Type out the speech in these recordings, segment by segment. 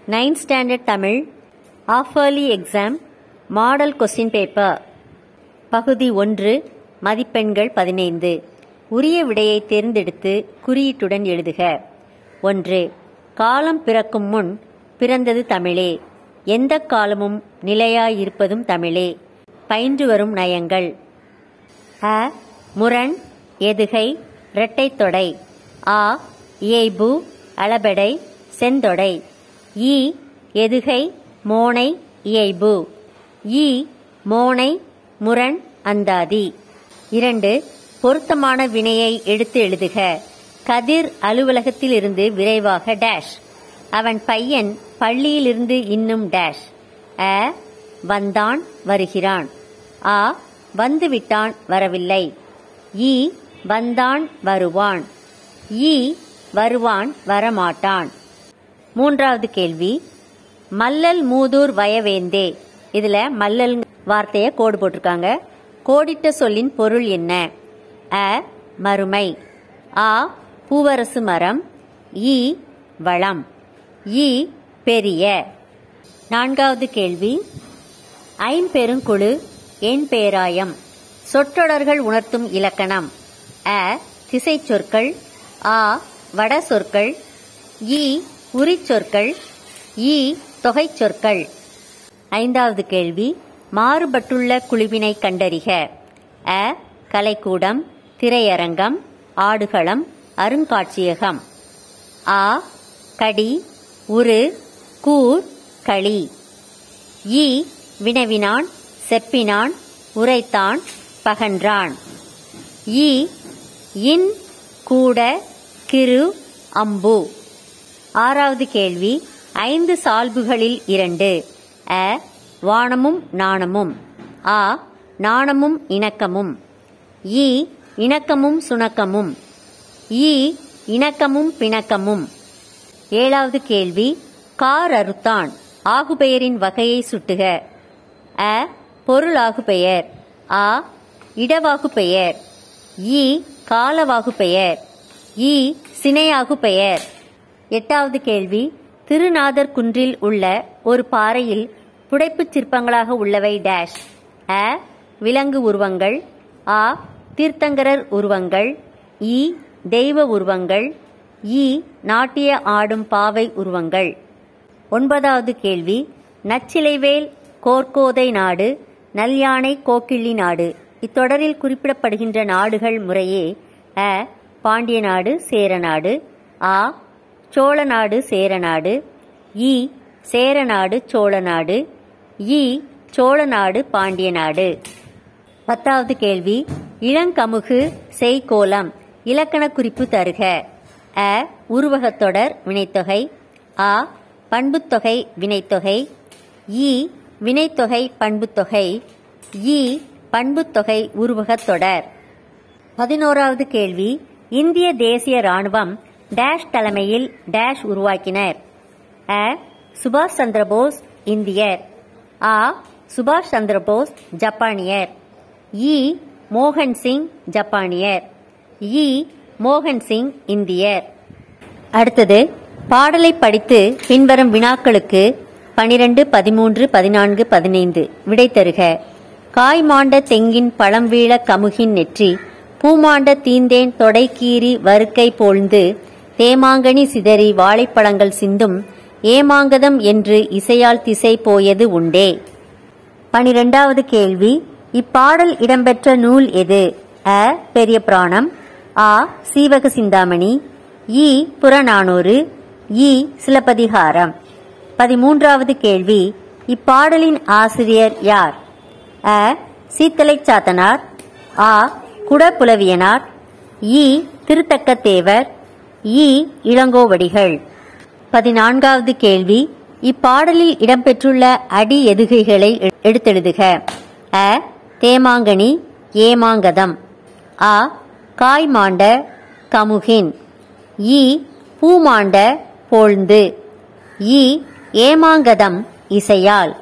9th Standard Tamil Half-Yearly Exam Model Question Paper பகுதி 1 மதிப்பெண்கள் 15 உரிய விடையை தேர்ந்தெடுத்து குறியீட்டுடன் எழுதுக. 1. காலம் பிறக்கும் முன் பிறந்தது தமிழே. எந்த காலமும் நிலையாயிருப்பதும் தமிழே. பயின்று வரும் நயங்கள். அ. முரண், எதுகை, இரட்டைத் தொடை. ஆ. இயைபு, அளபெடை, செந்தொடை. ஈ. எதுகை, மோனை, இயைபு. ஈ. மோனை, முரண், அந்தாதி. 2. பொருத்தமான வினையை எடுத்து எழுதுக. கதிர் அலுவலகத்திலிருந்து விரைவாக டேஷ். அவன் பையன் பள்ளியிலிருந்து இன்னும் டேஷ். அ. வந்தான், வருகிறான். ஆ. வந்துவிட்டான், வரவில்லை. ஈ. வந்தான், வருவான். ஈ. வருவான், வரமாட்டான். 3வது கேள்வி. மல்லல் மூதூர் வயவேந்தே. இதுல மல்லல் வார்த்தையை கோடு போட்டிருக்காங்க. கோடிட்ட சொல்லின் பொருள் என்ன? அ. மறுமை. ஆ. பூவரசு மரம். ஈ. வளம். ஈ. பெரிய. 4வது கேள்வி. ஐம்பெருங்குழு என் பேராயம். சொற்றொடர்கள் உணர்த்தும் இலக்கணம். அ. திசை சொற்கள். ஆ. வட சொற்கள். ஈ. உரிச்சொற்கள். ஈ. தொகை சொற்கள். 5வது கேள்வி. மாறுபட்டுள்ள குழுவினை கண்டறிக. அ. கலைக்கூடம், திரையரங்கம், ஆடுகளம், அருங்காட்சியகம். ஆ. கடி, உரு, கூர், களி. ஈ. வினவினான், செப்பினான், உரைத்தான், பகன்றான். ஈ. இன், கூட, கிரு, அம்பு. 6வது கேள்வி. 5 சால்புகளில் 2. அ. வானமும் நாணமும். ஆ. நாணமும் இணக்கமும். ஈ. இணக்கமும் சுணக்கமும். ஈ. இணக்கமும் பிணக்கமும். 7வது கேள்வி. கார் அறுத்தான். ஆகுபெயரின் வகையை சுட்டுக. அ. பொருளாகுபெயர். ஆ. இடவாகுபெயர். ஈ. காலவாகுபெயர். ஈ. சினையாகுபெயர். 8வது கேள்வி. திருநாதர் குன்றில் உள்ள ஒரு பாறையில் புடைப்புச் சிற்பங்களாக உள்ளவை டேஷ். அ. விலங்கு உருவங்கள். ஆ. தீர்த்தங்கரர் உருவங்கள். ஈ. தெய்வ உருவங்கள். ஈ. நாட்டிய ஆடும் பாவை உருவங்கள். 9வது கேள்வி. நச்சிலைவேல் கோர்கோதை நாடு, நல்யானை கோக்கிள்ளி நாடு. இத்தொடரில் குறிப்பிடப்படுகின்ற நாடுகள் முறையே அ. பாண்டிய நாடு, சேரநாடு. ஆ. சோழநாடு, சேரநாடு. ஈ. சேரநாடு, சோழநாடு. ஈ. சோழநாடு, பாண்டிய நாடு. 10வது கேள்வி. இளங்கமுகு செய்கோலம். இலக்கண குறிப்பு தருக. அ. உருவகத்தொடர் வினைத்தொகை. ஆ. பண்புத்தொகை வினைத்தொகை. ஈ. வினைத்தொகை பண்புத்தொகை. ஈ. பண்புத்தொகை உருவகத்தொடர். 11வது கேள்வி. இந்திய தேசிய ராணுவம் டேஷ் தலைமையில் டேஷ் உருவாக்கினர். அ. சுபாஷ் சந்திரபோஸ், இந்தியர். ஆ. சுபாஷ் சந்திரபோஸ், ஜப்பானியர். ஈ. மோகன் சிங், ஜப்பானியர். ஈ. மோகன் சிங், இந்தியர். அடுத்தது பாடலை படித்து பின்வரும் வினாக்களுக்கு 12, 13, 14, 15 விடை தருக. காய் மாண்ட தெங்கின் பழம் வீழ கமுகின் நெற்றி, பூமாண்ட தீந்தேன் தொடை கீறி வருக்கை போழ்ந்து, தேமாங்கனி சிதறி வாழைப்பழங்கள் சிந்தும், ஏமாங்கதம் என்று இசையால் திசை போயது உண்டே. 12வது கேள்வி. இப்பாடல் இடம்பெற்ற நூல் எது? அ. பெரிய புராணம். ஆ. சீவக சிந்தாமணி. ஈ. புறநானூறு. ஈ. சிலப்பதிகாரம். 13வது கேள்வி. இப்பாடலின் ஆசிரியர் யார்? அ. சீத்தலை சாத்தனார். ஆ. குடப்புலவியனார். ஈ. திருத்தக்கத்தேவர். ஈ. இளங்கோவடிகள். 14வது கேள்வி. இப்பாடலில் இடம்பெற்றுள்ள அடி எதுகைகளை எடுத்தெழுதுக. அ. தேமாங்கனி, ஏமாங்கதம். ஆ. காய் மாண்ட, கமுகின். ஈ. பூமாண்ட, போழ்ந்து. ஈ. ஏமாங்கதம், இசையால்.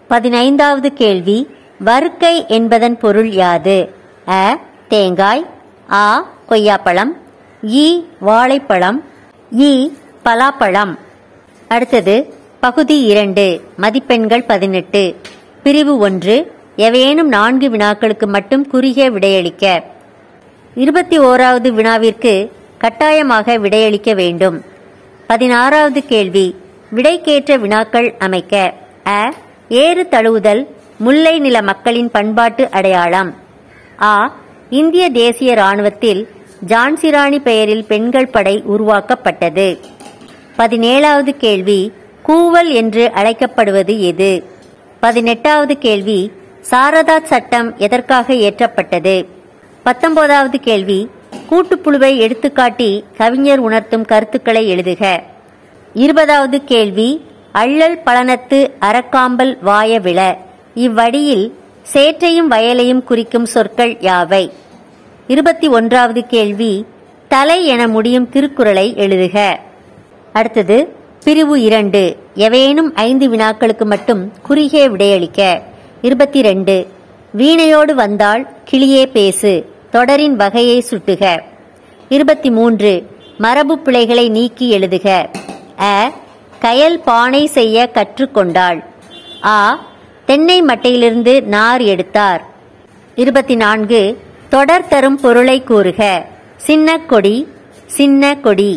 15வது கேள்வி. வருக்கை என்பதன் பொருள் யாது? அ. தேங்காய். ஆ. கொய்யாப்பழம். ஈ. வாழைப்பழம். ஈ. பலாப்பழம். அடுத்தது பகுதி 2 மதிப்பெண்கள் 18. பிரிவு 1 எவையேனும் 4 வினாக்களுக்கு மட்டும் குறுகிய விடையளிக்க. 21வது வினாவிற்கு கட்டாயமாக விடையளிக்க வேண்டும். 16வது கேள்வி விடைக்கேற்ற வினாக்கள் அமைக்க. அ. ஏறு தழுவுதல் முல்லை நில மக்களின் பண்பாட்டு அடையாளம். ஆ. இந்திய தேசிய இராணுவத்தில் ஜான்சிராணி பெயரில் பெண்கள் படை உருவாக்கப்பட்டது. 17வது கேள்வி கூவல் என்று அழைக்கப்படுவது எது? 18வது கேள்வி சாரதா சட்டம் எதற்காக இயற்றப்பட்டது? 19வது கேள்வி கூட்டுப்புழுவை எடுத்துக்காட்டி கவிஞர் உணர்த்தும் கருத்துக்களை எழுதுக. 20வது கேள்வி அள்ளல் பழனத்து அரக்காம்பல் வாய விழ. இவ்வடியில் சேற்றையும் வயலையும் குறிக்கும் சொற்கள் யாவை? 21வது கேள்வி தலை என முடியும் திருக்குறளை எழுதுக. அடுத்தது பிரிவு 2 எவையேனும் 5 வினாக்களுக்கு மட்டும் குறுகிய விடையளிக்க. 22 வீணையோடு வந்தால் கிளியே பேசு தொடரின் வகையை சுட்டுக. 23 மரபு பிழைகளை நீக்கி எழுதுக. அ. கயல் பானை செய்ய கற்றுக்கொண்டாள். ஆ. தென்னை மட்டையிலிருந்து நார் எடுத்தார். 24 தொடர் தரும் பொருளை கூறுக. சின்ன கொடி சின்ன கொடி.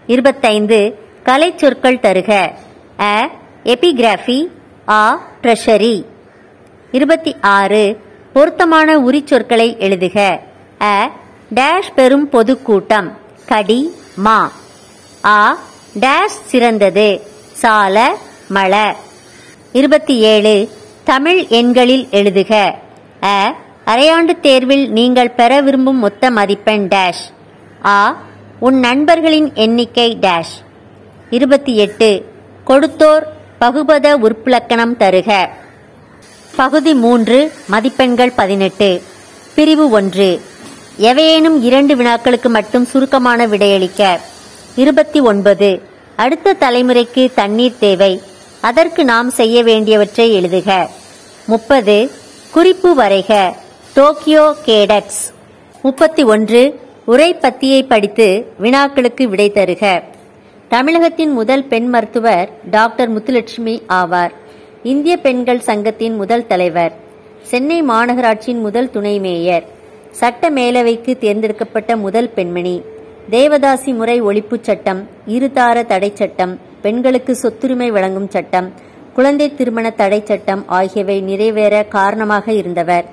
25 கலை சொற்கள் தருக. அ. எபிகிராபி. ஆ. ட்ரெஷரி. 26 பொருத்தமான உரி சொற்களை எழுதுக. அ. டேஷ் பெரும் பொதுக்கூட்டம் கடி மா. ஆ. டேஷ் சிறந்தது சால மள. 27 தமிழ் எண்களில் எழுதுக. அ. அரையாண்டு தேர்வில் நீங்கள் பெற விரும்பும் மொத்த மதிப்பெண் டேஷ். ஆ. உன் நண்பர்களின் எண்ணிக்கை டேஷ். 28 கொடுத்தோர் பகுபத உறுப்பிலக்கணம் தருக. பகுதி 3 மதிப்பெண்கள் 18. பிரிவு 1 எவையேனும் 2 வினாக்களுக்கு மட்டும் சுருக்கமான விடையளிக்க. 29 அடுத்த தலைமுறைக்கு தண்ணீர் தேவை. அதற்கு நாம் செய்ய வேண்டியவற்றை எழுதுக. 30 குறிப்பு வரைக. Tokyo cadets. 31 உரை பத்தியை படித்து வினாக்களுக்கு விடை தருக. தமிழகத்தின் முதல் பெண் மருத்துவர் டாக்டர் முத்துலட்சுமி ஆவார். இந்திய பெண்கள் சங்கத்தின் முதல் தலைவர். சென்னை மாநகராட்சியின் முதல் துணை மேயர். சட்ட மேலவைக்கு தேர்ந்தெடுக்கப்பட்ட முதல் பெண்மணி. தேவதாசி முறை ஒழிப்பு சட்டம், இருதார தடை சட்டம், பெண்களுக்கு சொத்துரிமை வழங்கும் சட்டம், குழந்தை திருமண தடை சட்டம் ஆகியவை நிறைவேற காரணமாக இருந்தவர்.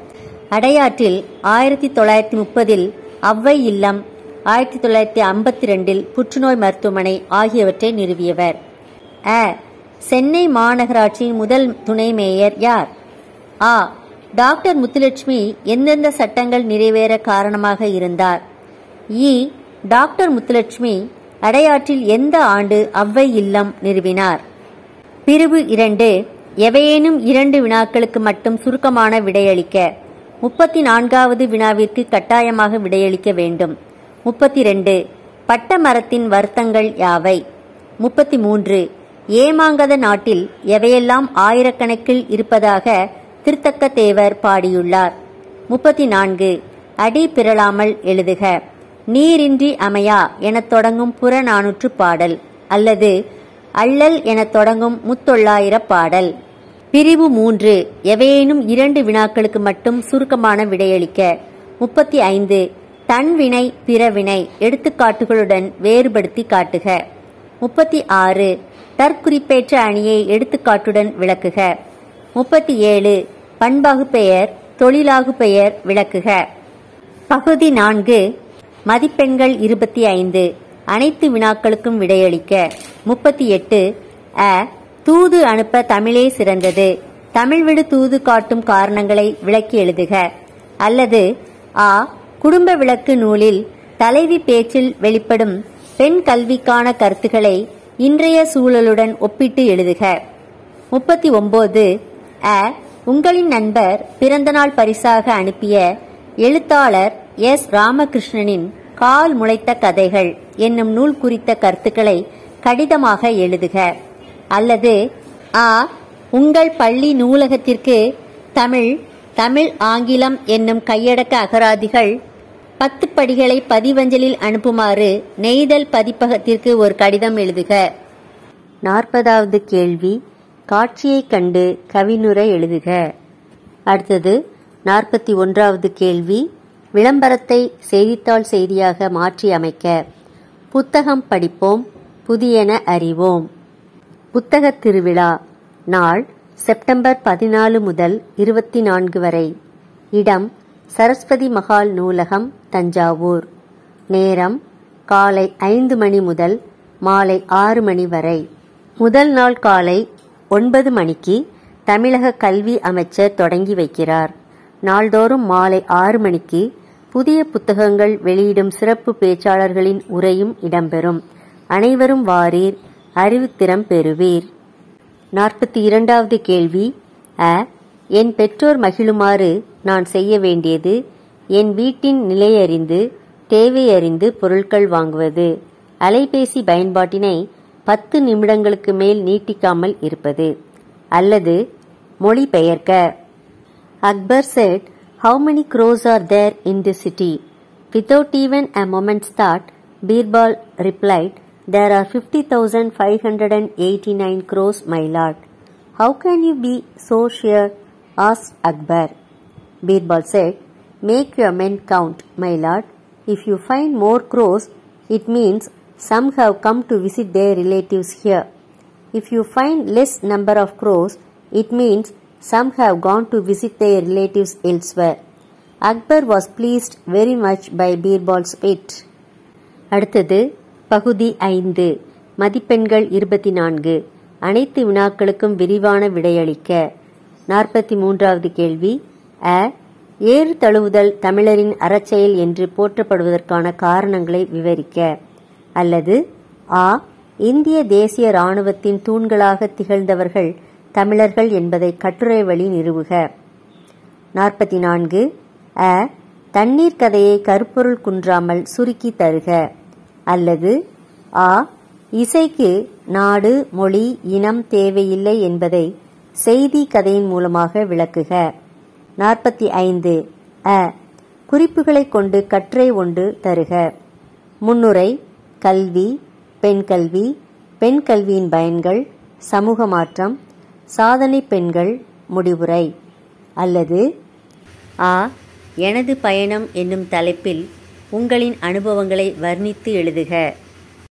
அடையாற்றில் 1930 அவ்வை இல்லம், 1952 புற்றுநோய் மருத்துவமனை ஆகியவற்றை நிறுவியவர். அ. சென்னை மாநகராட்சியின் முதல் துணை மேயர் யார்? ஆ. டாக்டர் முத்துலட்சுமி எந்தெந்த சட்டங்கள் நிறைவேற காரணமாக இருந்தார்? இ. டாக்டர் முத்துலட்சுமி அடையாற்றில் எந்த ஆண்டு அவ்வை இல்லம் நிறுவினார்? பிரிவு 2 எவையேனும் 2 வினாக்களுக்கு மட்டும் சுருக்கமான விடையளிக்க. 34வது வினாவிற்கு கட்டாயமாக விடையளிக்க வேண்டும். 32 பட்ட மரத்தின் வருத்தங்கள் யாவை? 33 ஏமாங்கத நாட்டில் எவையெல்லாம் ஆயிரக்கணக்கில் இருப்பதாக திருத்தக்க தேவர் பாடியுள்ளார். 34 அடி பிறழாமல் எழுதுக. நீரின்றி அமையா எனத் தொடங்கும் புறநானூற்று பாடல் அல்லது அள்ளல் எனத் தொடங்கும் முத்தொள்ளாயிர பாடல். பிரிவு 3 எவையேனும் 2 வினாக்களுக்கு மட்டும் சுருக்கமான விடையளிக்க. 35 தன்வினை பிறவினை எடுத்துக்காட்டுகளுடன் வேறுபடுத்தி காட்டுக. 36 தற்குறிப்பேற்ற அணியை எடுத்துக்காட்டுடன் விளக்குக. 37 பண்பாகு பெயர் தொழிலாகு பெயர் விளக்குக. பகுதி 4 மதிப்பெண்கள் 25. அனைத்து வினாக்களுக்கும் விடையளிக்க. 38 அ. தூது அனுப்ப தமிழே சிறந்தது. தமிழ் விடு தூது காட்டும் காரணங்களை விளக்கி எழுதுக. அல்லது ஆ. குடும்ப விளக்கு நூலில் தலைவி பேச்சில் வெளிப்படும் பெண் கல்விக்கான கருத்துக்களை இன்றைய சூழலுடன் ஒப்பிட்டு எழுதுக. 39 அ. உங்களின் நண்பர் பிறந்தநாள் பரிசாக அனுப்பிய எழுத்தாளர் எஸ். ராமகிருஷ்ணனின் கால் முளைத்த கதைகள் என்னும் நூல் குறித்த கருத்துக்களை கடிதமாக எழுதுக. அல்லது ஆ. உங்கள் பள்ளி நூலகத்திற்கு தமிழ் ஆங்கிலம் என்னும் கையடக்க அகராதிகள் 10 படிகளை பதிவஞ்சலில் அனுப்புமாறு நெய்தல் பதிப்பகத்திற்கு ஒரு கடிதம் எழுதுக. 40வது கேள்வி காட்சியைக் கண்டு கவினுரை எழுதுக. அடுத்தது 41வது கேள்வி விளம்பரத்தை செய்தித்தாள் செய்தியாக மாற்றி அமைக்க. புத்தகம் படிப்போம், புதியன அறிவோம். புத்தகத் திருவிழா. நாள் செப்டம்பர் 14 முதல் 24 வரை. இடம் சரஸ்வதி மகால் நூலகம், தஞ்சாவூர். நேரம் காலை 5 மணி முதல் மாலை 6 மணி வரை. முதல் நாள் காலை 9 மணிக்கு தமிழக கல்வி அமைச்சர் தொடங்கி வைக்கிறார். நாள்தோறும் மாலை 6 மணிக்கு புதிய புத்தகங்கள் வெளியிடும் சிறப்பு பேச்சாளர்களின் உரையும் இடம்பெறும். அனைவரும் வாரீர், அறிவுத்திறம் பெறுவீர். 42வது கேள்வி என் பெற்றோர் மகிழுமாறு நான் செய்ய வேண்டியது என் வீட்டின் நிலையறிந்து தேவையறிந்து பொருட்கள் வாங்குவது. அலைபேசி பயன்பாட்டினை 10 நிமிடங்களுக்கு மேல் நீட்டிக்காமல் இருப்பது. அல்லது மொழிபெயர்க்க. Akbar said, "How many crows are there in the city?" Without even a moment's thought, Birbal replied, "There are 50,589 crows, my lord." "How can you be so sure?" asked Akbar. Birbal said, "Make your men count, my lord. If you find more crows, it means some have come to visit their relatives here. If you find less number of crows, it means some have gone to visit their relatives elsewhere." Akbar was pleased very much by Birbal's wit. அடுத்தது பகுதி 5 மதிப்பெண்கள் 24. அனைத்து வினாக்களுக்கும் விரிவான விடையளிக்க. 43வது கேள்வி ஏறு தழுவுதல் தமிழரின் அறச்செயல் என்று போற்றப்படுவதற்கான காரணங்களை விவரிக்க. அல்லது இந்திய தேசிய இராணுவத்தின் தூண்களாக திகழ்ந்தவர்கள் தமிழர்கள் என்பதை கட்டுரை வழி நிறுவுக. 44 தண்ணீர் கதையை கருப்பொருள் குன்றாமல் சுருக்கி தருக. அல்லது இசைக்கு நாடு, மொழி, இனம் தேவையில்லை என்பதை செய்தி கதையின் மூலமாக விளக்குக. 45 குறிப்புகளை கொண்டு கட்டுரை ஒன்று தருக. முன்னுரை, கல்வி, பெண் கல்வி, பெண் கல்வியின் பயன்கள், சமூக மாற்றம், சாதனை பெண்கள், முடிவுரை. அல்லது எனது பயணம் என்னும் தலைப்பில் உங்களின் அனுபவங்களை வர்ணித்து எழுதுக.